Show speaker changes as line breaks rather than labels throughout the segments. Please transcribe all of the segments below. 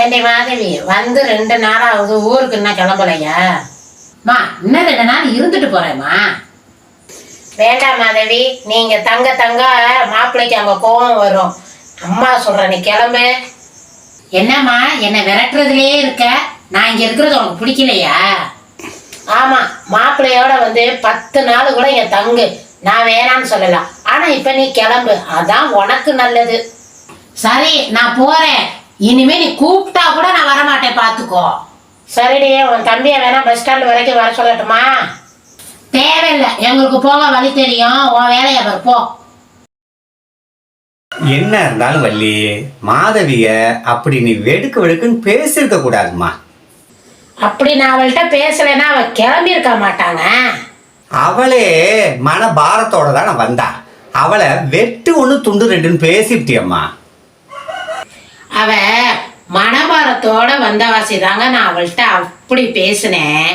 ஏண்டி மாதவி வந்து 2 நாளாவது ஊருக்கு என்ன கிளம்பலையா?
இன்னும் 2 நாள் இருந்துட்டு போறேம்மா.
வேண்டாம் மாதவி, நீங்க தங்க மாப்பிள்ளைக்கு அங்க கோவம் வரும். அம்மா சொல்ற, நீ கிளம்பு.
என்னம்மா என்ன விரட்டுறதுலயே இருக்க? நான் இங்க இருக்கிறது உனக்கு பிடிக்கலையா?
ஆமா, மாப்பிள்ளையோட வந்து 10 நாள் கூட இங்க தங்கு, நான் வேணான்னு சொல்லலாம். ஆனா இப்ப நீ கிளம்பு, அதான் உனக்கு நல்லது.
சரி, நான் போறேன். இனிமே நீ கூப்பிட்டா கூட நான் வரமாட்டேன், பாத்துக்கோ.
சரிடி, உன் தம்பியை வேணா பஸ் ஸ்டாண்ட் வரைக்கும் வர சொல்லட்டுமா?
தேவையில்லை, எங்களுக்கு போக வழி தெரியும். உன் வேலையை பாரு, போ.
என்ன இருந்தாலும் வள்ளி, மாதவிய அப்படி நீ வெடுக்குன்னு பேசியிருக்க கூடாதுமா.
அப்படி நான் அவள்கிட்ட பேசலைன்னா அவ கிளம்பி இருக்க மாட்டாங்க.
அவளே மன பாரத்தோட தானே வந்தா. அவளை வெட்டு 1 துண்டு 2ன்னு பேசிட்டியம்மா.
அவ மனபாரத்தோட வந்தவாசி தாங்க நான் அவள்கிட்ட அப்படி பேசினேன்.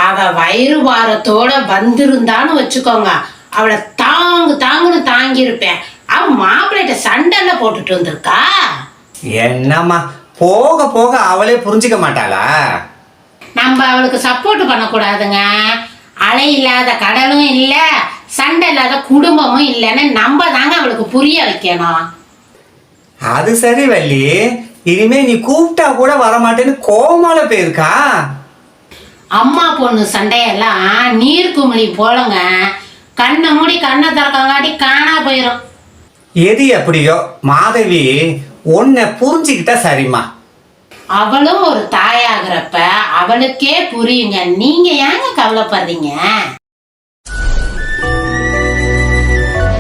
அவ வயிறு பாரத்தோட வந்திருந்தான்னு வச்சுக்கோங்க, அவளை தாங்குன்னு தாங்கியிருப்பேன். அவ மாப்பிள்ளைகிட்ட சண்டைல போட்டுட்டு வந்திருக்கா.
என்னம்மா, போக போக அவளே புரிஞ்சுக்க மாட்டாளா?
நம்ம அவளுக்கு சப்போர்ட் பண்ணக்கூடாதுங்க. அலை இல்லாத கடலும் இல்ல, சண்டை இல்லாத குடும்பமும் இல்லைன்னு நம்ம தாங்க அவளுக்கு புரிய வைக்கணும்.
அது சரி வள்ளி, இனிமே நீ கூப்பிட்டா கூட வரமாட்டேன்னு கோமால போயிருக்கா.
அம்மா பொண்ணு சண்டையெல்லாம் நீர்க்குமிழி போலங்க. கண்ணை மூடி கண்ணை திறக்கங்காட்டி காணா போயிடும்.
எது எப்படியோ மாதவி உன்னை புரிஞ்சுக்கிட்டா சரிம்மா.
அவளும் ஒரு தாயாகிறப்ப அவளுக்கே புரியுங்க. நீங்க ஏங்க கவலைப்படுறீங்க?